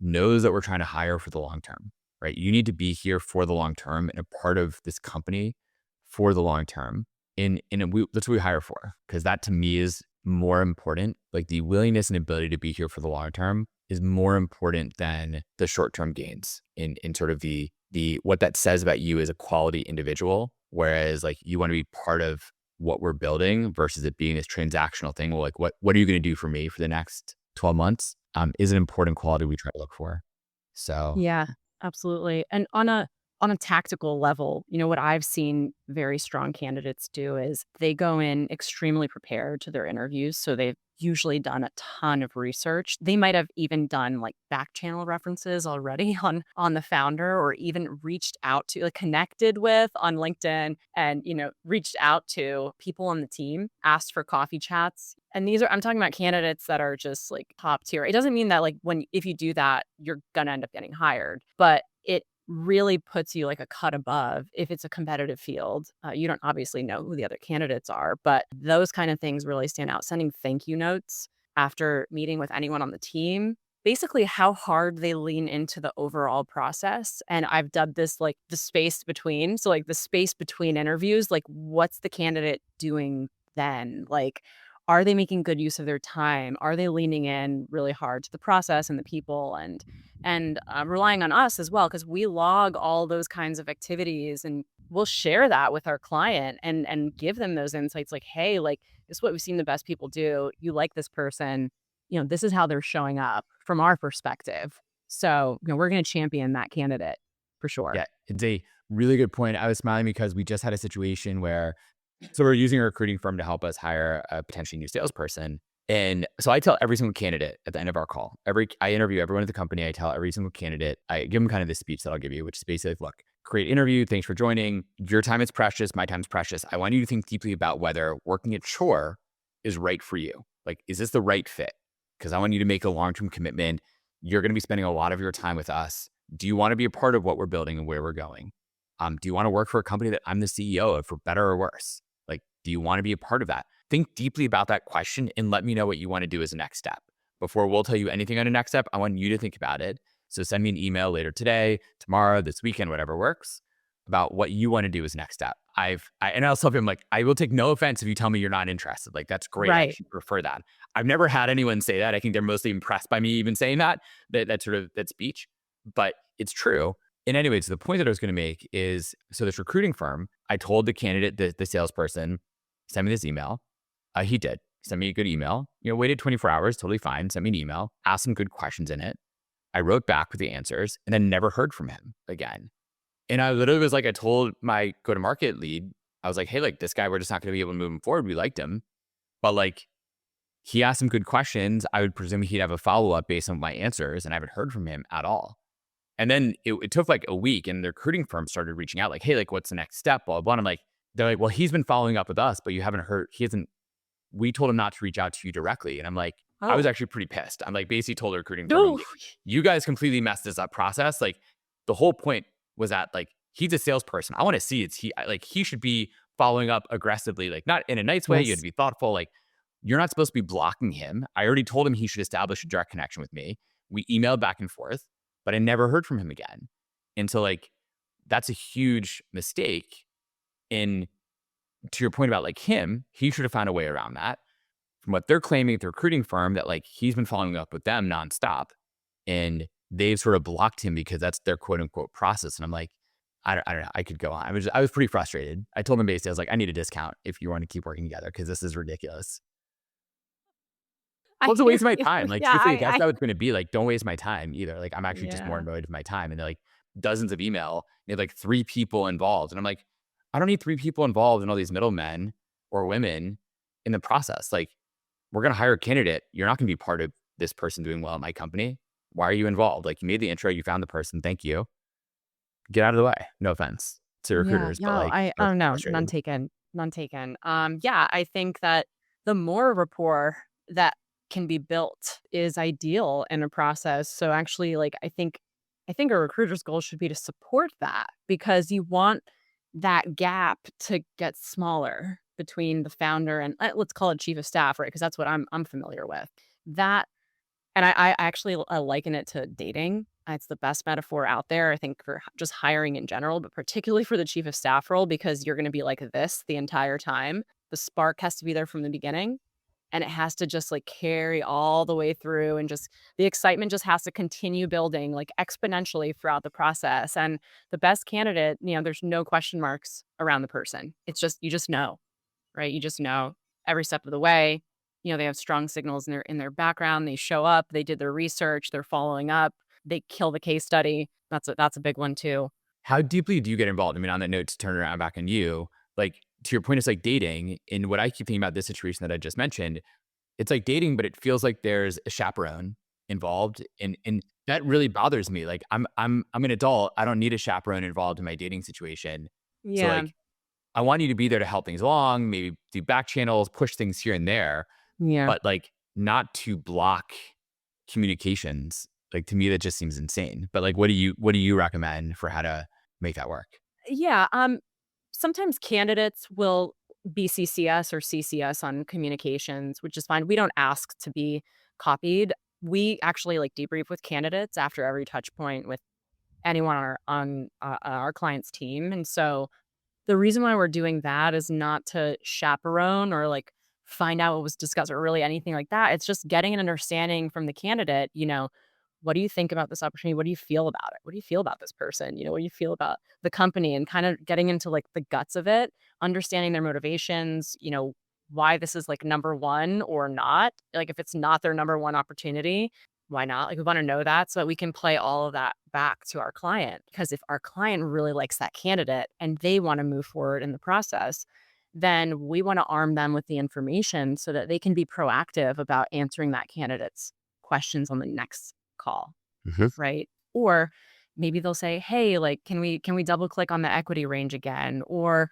knows that we're trying to hire for the long term, right? You need to be here for the long term and a part of this company for the long term. That's what we hire for, because that to me is more important. Like the willingness and ability to be here for the long term is more important than the short term gains in sort of the what that says about you as a quality individual. Whereas like you want to be part of what we're building versus it being this transactional thing. Well, like what are you going to do for me for the next 12 months? Is an important quality we try to look for. So Yeah. Absolutely. And on a tactical level, what I've seen very strong candidates do is they go in extremely prepared to their interviews. So they've usually done a ton of research. They might have even done like back channel references already on the founder, or even reached out to, like, connected with on LinkedIn, and reached out to people on the team, asked for coffee chats. And I'm talking about candidates that are just like top tier. It doesn't mean that, like, if you do that, you're gonna end up getting hired, but it really puts you like a cut above if it's a competitive field. You don't obviously know who the other candidates are, but those kind of things really stand out. Sending thank you notes after meeting with anyone on the team, basically how hard they lean into the overall process. And I've dubbed this like the space between. So, like, the space between interviews, like, what's the candidate doing then? Like, are they making good use of their time? Are they leaning in really hard to the process and the people, and relying on us as well, because we log all those kinds of activities, and we'll share that with our client and give them those insights, like, hey, like, this is what we've seen the best people do. You like this person, this is how they're showing up from our perspective. So, we're going to champion that candidate for sure. Yeah, it's a really good point. I was smiling because we just had a situation where we're using a recruiting firm to help us hire a potentially new salesperson. And so I tell every single candidate at the end of our call, I interview everyone at the company. I tell every single candidate, I give them kind of this speech that I'll give you, which is basically like, look, great interview. Thanks for joining. Your time is precious. My time is precious. I want you to think deeply about whether working at Chore is right for you. Like, is this the right fit? Because I want you to make a long-term commitment. You're going to be spending a lot of your time with us. Do you want to be a part of what we're building and where we're going? Do you want to work for a company that I'm the CEO of, for better or worse? Like, do you want to be a part of that? Think deeply about that question and let me know what you want to do as a next step. Before we'll tell you anything on a next step, I want you to think about it. So send me an email later today, tomorrow, this weekend, whatever works, about what you want to do as next step. And I'll tell him, like, I will take no offense if you tell me you're not interested. Like, that's great. I Right. actually prefer that. I've never had anyone say that. I think they're mostly impressed by me even saying that sort of that speech, but it's true. And anyways, the point that I was going to make is, so this recruiting firm, I told the candidate, the salesperson, send me this email. He did. Send me a good email. Waited 24 hours, totally fine. Sent me an email, asked some good questions in it. I wrote back with the answers and then never heard from him again. And I literally was like, I told my go-to-market lead, I was like, hey, like, this guy, we're just not going to be able to move him forward. We liked him, but like, he asked some good questions. I would presume he'd have a follow-up based on my answers, and I haven't heard from him at all. And then it took like a week, and the recruiting firm started reaching out, like, hey, like, what's the next step? Blah, blah, blah. And I'm like, they're like, well, he's been following up with us, but you haven't heard, we told him not to reach out to you directly. And I'm like, I was Oh. actually pretty pissed. I'm like, basically told the recruiting firm, I'm No. like, you guys completely messed this up process. Like, the whole point was that, like, he's a salesperson. I want to see he should be following up aggressively, like, not in a nice way. You have to Yes. be thoughtful. Like, you're not supposed to be blocking him. I already told him he should establish a direct connection with me. We emailed back and forth, but I never heard from him again. And so, like, that's a huge mistake. And to your point about, like, him, he should have found a way around that. From what they're claiming at the recruiting firm, that, like, he's been following up with them nonstop, and they've sort of blocked him because that's their quote unquote process. And I'm like, I don't know. I could go on. I was pretty frustrated. I told him basically, I was like, I need a discount if you want to keep working together, because this is ridiculous. I Well, it's a hear waste of my you. time. Like, Yeah, truthfully, that's how it's going to be. Like, don't waste my time either. Like, I'm actually just more yeah. annoyed with my time. And they're like, dozens of email. They have like 3 people involved. And I'm like, I don't need 3 people involved and all these middlemen or women in the process. Like, we're going to hire a candidate. You're not going to be part of this person doing well at my company. Why are you involved? Like, you made the intro, you found the person. Thank you. Get out of the way. No offense to Yeah, recruiters, but yeah, like, I I was don't know, none frustrated. taken, none taken. Yeah, I think that the more rapport that can be built is ideal in a process. So actually, like, I think a recruiter's goal should be to support that, because you want that gap to get smaller between the founder and, let's call it chief of staff, right? Because that's what I'm familiar with. That, and I actually liken it to dating. It's the best metaphor out there, I think, for just hiring in general, but particularly for the chief of staff role, because you're going to be like this the entire time. The spark has to be there from the beginning, and it has to just like carry all the way through, and just the excitement just has to continue building like exponentially throughout the process. And the best candidate, there's no question marks around the person. It's just, you just know, right? You just know every step of the way. They have strong signals in their background. They show up, they did their research, they're following up. they kill the case study. That's a big one too. How deeply do you get involved? I mean, on that note, to turn around back on you, like to your point, it's like dating. And what I keep thinking about this situation that I just mentioned, it's like dating, but it feels like there's a chaperone involved, and that really bothers me. Like I'm an adult. I don't need a chaperone involved in my dating situation. So Yeah. like I want you to be there to help things along, maybe do back channels, push things here and there, Yeah. but like not to block communications. Like to me, that just seems insane. But like, what do you recommend for how to make that work? Yeah. Sometimes candidates will BCCS or CCS on communications, which is fine. We don't ask to be copied. We actually like debrief with candidates after every touch point with anyone on our client's team. And so the reason why we're doing that is not to chaperone or like find out what was discussed or really anything like that. It's just getting an understanding from the candidate, what do you think about this opportunity? What do you feel about it? What do you feel about this person? What do you feel about the company, and kind of getting into like the guts of it, understanding their motivations, why this is like number one or not. Like if it's not their number one opportunity, why not? Like we want to know that so that we can play all of that back to our client. Because if our client really likes that candidate and they want to move forward in the process, then we want to arm them with the information so that they can be proactive about answering that candidate's questions on the next call, Mhm. right? Or maybe they'll say, "Hey, like can we double click on the equity range again?" Or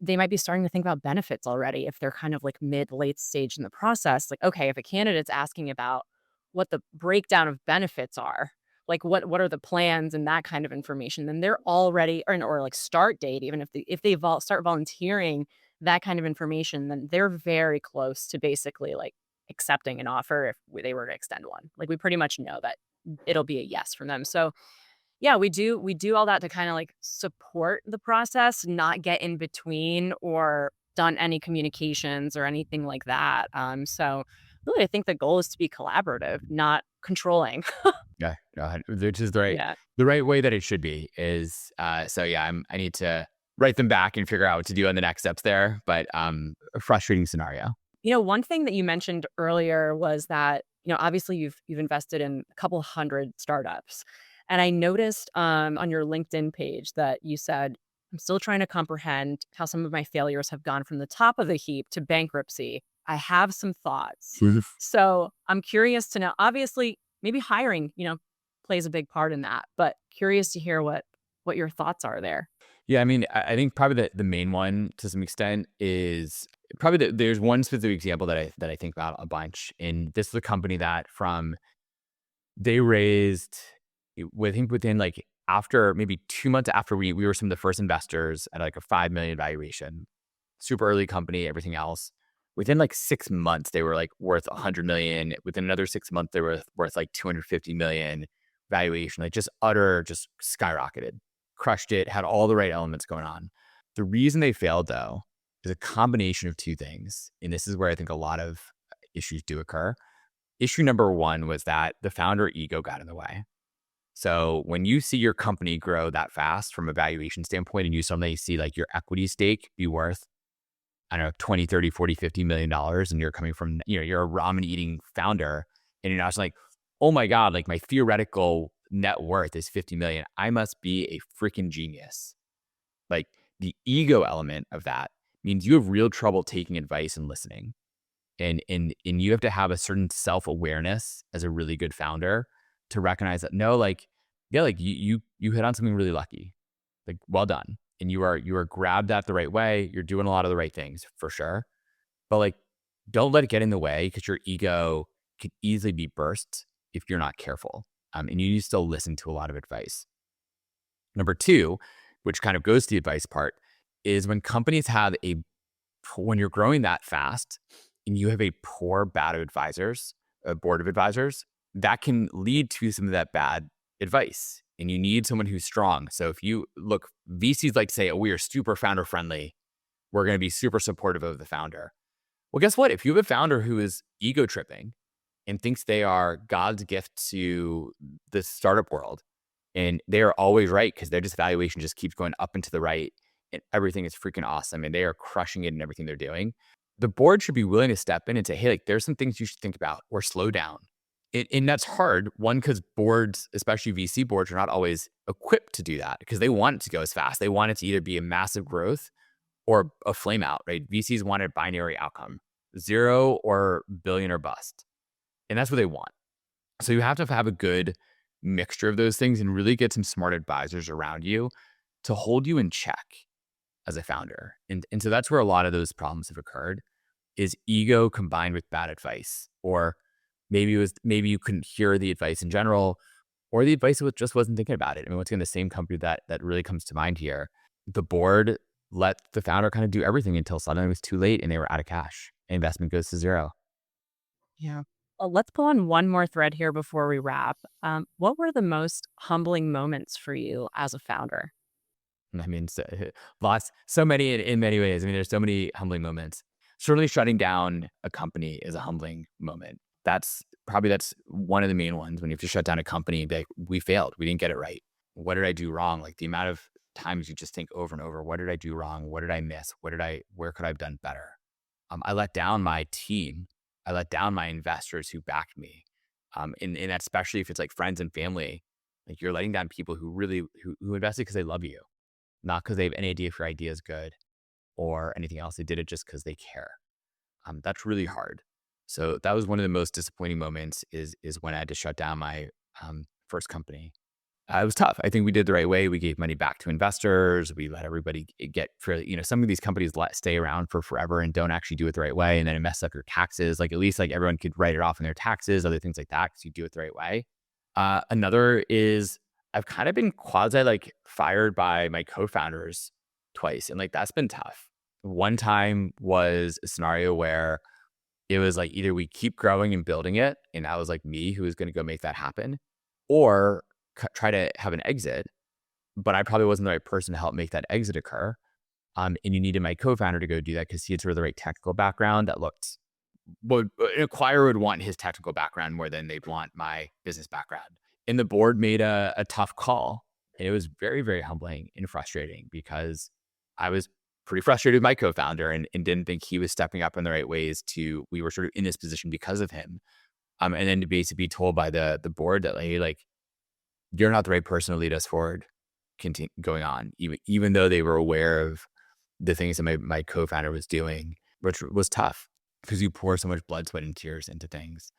they might be starting to think about benefits already if they're kind of like mid late stage in the process. Like, okay, if a candidate's asking about what the breakdown of benefits are, like what are the plans and that kind of information, then they're already or like start date, even if they start volunteering that kind of information, then they're very close to basically like accepting an offer if they were to extend one. Like we pretty much know that it'll be a yes from them. So yeah, we do all that to kinda, like, support the process, not get in between or done any communications or anything like that. So really, I think the goal is to be collaborative, not controlling. Yeah, which is the right Yeah. the right way that it should be is, so yeah, I need to write them back and figure out what to do on the next steps there, but, a frustrating scenario. One thing that you mentioned earlier was that, obviously you've invested in a couple hundred startups. And I noticed on your LinkedIn page that you said, I'm still trying to comprehend how some of my failures have gone from the top of the heap to bankruptcy. I have some thoughts. So I'm curious to know, obviously, maybe hiring, plays a big part in that, but curious to hear what your thoughts are there. Yeah, I mean, I think probably the main one to some extent is probably there's one specific example that I think about a bunch, and this is a company that from they raised, I think within like after maybe 2 months after we were some of the first investors at like a 5 million valuation, super early company, everything else. Within like 6 months, they were like worth 100 million. Within another 6 months, they were worth like 250 million valuation. Like just skyrocketed, crushed it, had all the right elements going on. The reason they failed though is a combination of two things, and this is where I think a lot of issues do occur. Issue number one was that the founder ego got in the way. So when you see your company grow that fast from a valuation standpoint, and you suddenly see like your equity stake be worth, I don't know, 20, 30, 40, $50 million, and you're coming from, you're a ramen eating founder, and you're not just like, oh my God, like my theoretical net worth is 50 million. I must be a freaking genius. Like the ego element of that means you have real trouble taking advice and listening. And you have to have a certain self-awareness as a really good founder to recognize that no, like, yeah, like you hit on something really lucky. Like, well done. And you are grabbed at the right way. You're doing a lot of the right things for sure. But like, don't let it get in the way because your ego could easily be burst if you're not careful. And you need to still listen to a lot of advice. Number two, which kind of goes to the advice part, is when companies have when you're growing that fast and you have a poor bad advisors, a board of advisors, that can lead to some of that bad advice. And you need someone who's strong. So if you look, VCs like to say, oh, we are super founder friendly. We're going to be super supportive of the founder. Well, guess what? If you have a founder who is ego tripping and thinks they are God's gift to the startup world, and they are always right because their just valuation just keeps going up and to the right, and everything is freaking awesome, and they are crushing it in everything they're doing, the board should be willing to step in and say, hey, like there's some things you should think about or slow down And that's hard. One, because boards, especially VC boards, are not always equipped to do that because they want it to go as fast. They want it to either be a massive growth or a flame out, right? VCs want a binary outcome, 0 or billion or bust. And that's what they want. So you have to have a good mixture of those things and really get some smart advisors around you to hold you in check as a founder. And so that's where a lot of those problems have occurred is ego combined with bad advice. Or maybe you couldn't hear the advice in general, or the advice just wasn't thinking about it. I mean, what's in the same company that really comes to mind here, the board let the founder kind of do everything until suddenly it was too late and they were out of cash. Investment goes to 0. Yeah. Well, let's pull on one more thread here before we wrap. What were the most humbling moments for you as a founder? I mean, so many in many ways. I mean, there's so many humbling moments. Certainly, shutting down a company is a humbling moment. That's one of the main ones when you have to shut down a company. Be like, we failed. We didn't get it right. What did I do wrong? Like the amount of times you just think over and over, what did I do wrong? What did I miss? Where could I have done better? I let down my team. I let down my investors who backed me. And that's especially if it's like friends and family, like you're letting down people who really who invested because they love you, not because they have any idea if your idea is good or anything else. They did it just because they care. That's really hard. So that was one of the most disappointing moments is when I had to shut down my first company. It was tough. I think we did the right way. We gave money back to investors. We let everybody get fairly, some of these companies stay around for forever and don't actually do it the right way. And then it messes up your taxes. Like at least like everyone could write it off in their taxes, other things like that, because you do it the right way. Another is I've kind of been quasi like fired by my co-founders twice. And like that's been tough. One time was a scenario where it was like either we keep growing and building it, and that was like me who was going to go make that happen, or try to have an exit. But I probably wasn't the right person to help make that exit occur. And you needed my co-founder to go do that because he had sort of the right technical background that looked what an acquirer would want his technical background more than they'd want my business background. And the board made a tough call. And it was very, very humbling and frustrating because I was pretty frustrated with my co-founder and didn't think he was stepping up in the right ways we were sort of in this position because of him. And then to basically be told by the board that, hey, like, you're not the right person to lead us forward, going on, even though they were aware of the things that my co-founder was doing, which was tough because you pour so much blood, sweat, and tears into things.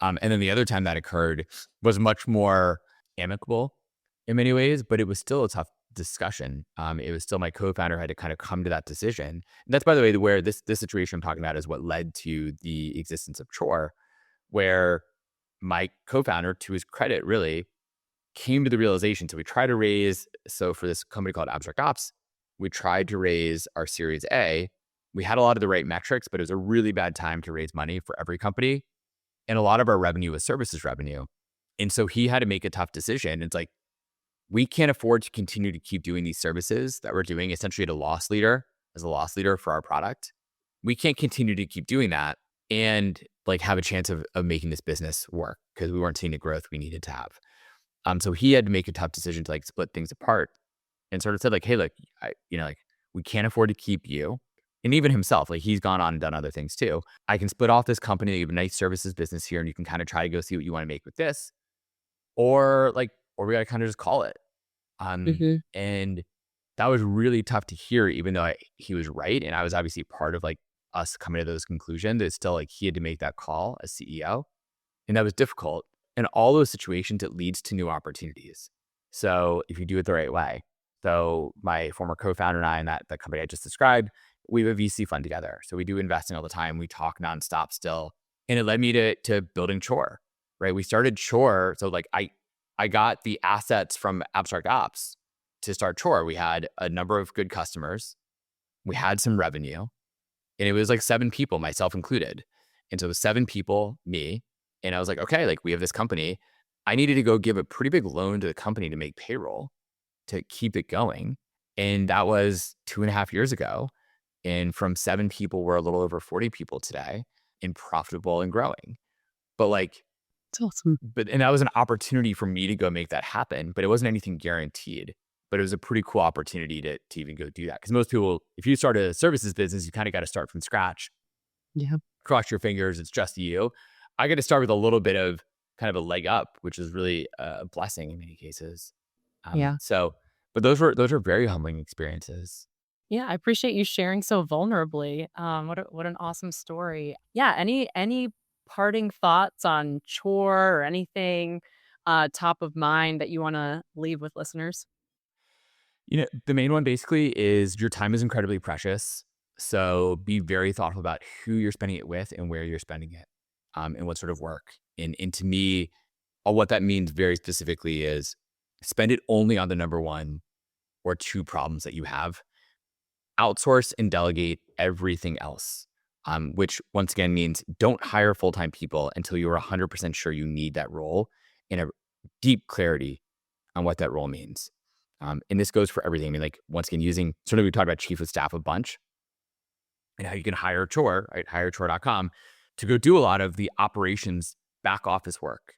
And then the other time that occurred was much more amicable in many ways, but it was still a tough discussion. It was still my co-founder had to kind of come to that decision. And that's, by the way, where this situation I'm talking about is what led to the existence of Chore, where my co-founder, to his credit, really came to the realization. So for this company called Abstract Ops, we tried to raise our Series A. We had a lot of the right metrics, but it was a really bad time to raise money for every company. And a lot of our revenue was services revenue. And so he had to make a tough decision. It's like, we can't afford to continue to keep doing these services that we're doing essentially as a loss leader for our product. We can't continue to keep doing that and like have a chance of making this business work because we weren't seeing the growth we needed to have. So he had to make a tough decision to like split things apart and sort of said like, hey, look, like we can't afford to keep you. And even himself, like he's gone on and done other things too. I can split off this company, you have a nice services business here, and you can kind of try to go see what you want to make with this. Or we gotta kind of just call it. Hmm. And that was really tough to hear, even though he was right. And I was obviously part of like us coming to those conclusions. It's still like he had to make that call as CEO. And that was difficult. In all those situations, it leads to new opportunities. So if you do it the right way. So my former co-founder and I and that company I just described, we have a VC fund together. So we do investing all the time. We talk nonstop still. And it led me to building Chore, right? We started Chore. So like I got the assets from Abstract Ops to start Chore. We had a number of good customers. We had some revenue. And it was like 7 people, myself included. And so it was 7 people, me. And I was like, okay, like we have this company. I needed to go give a pretty big loan to the company to make payroll to keep it going. And that was 2.5 years ago. And from 7 people, we're a little over 40 people today and profitable and growing. But like, It's awesome. and that was an opportunity for me to go make that happen, but it wasn't anything guaranteed. But it was a pretty cool opportunity to even go do that. Because most people, if you start a services business, you kind of got to start from scratch. Yeah. Cross your fingers, it's just you. I got to start with a little bit of kind of a leg up, which is really a blessing in many cases. Yeah. So, but those were very humbling experiences. Yeah, I appreciate you sharing so vulnerably. What an awesome story. Yeah, any parting thoughts on chore or anything top of mind that you want to leave with listeners? The main one basically is your time is incredibly precious. So be very thoughtful about who you're spending it with and where you're spending it, and what sort of work. And to me, what that means very specifically is spend it only on the number one or two problems that you have. Outsource and delegate everything else. Which once again means don't hire full time people until you're 100% sure you need that role and a deep clarity on what that role means. And this goes for everything. I mean, like, once again, using certainly we talked about chief of staff a bunch and how you can hire Chore, right? Hirechore.com to go do a lot of the operations back office work.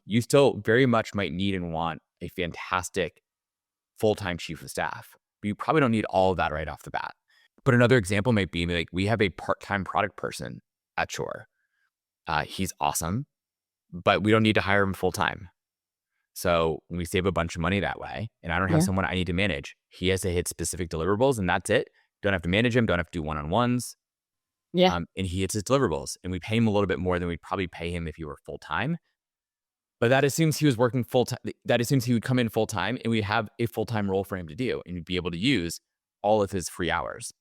You still very much might need and want a fantastic full-time chief of staff, but you probably don't need all of that right off the bat. But another example might be like we have a part-time product person at Chore. He's awesome, but we don't need to hire him full-time. So we save a bunch of money that way. And I don't have Yeah. someone I need to manage. He has to hit specific deliverables and that's it. Don't have to manage him, don't have to do one-on-ones. Yeah. And he hits his deliverables. And we pay him a little bit more than we'd probably pay him if he were full-time. But that assumes he was working full-time. That assumes he would come in full-time and we have a full-time role for him to do and be able to use all of his free hours.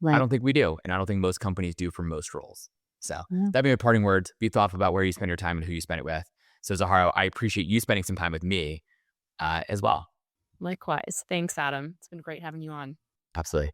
I Right. don't think we do. And I don't think most companies do for most roles. So Yeah. that'd be my parting words. Be thoughtful about where you spend your time and who you spend it with. So Zahara, I appreciate you spending some time with me as well. Likewise. Thanks, Adam. It's been great having you on. Absolutely.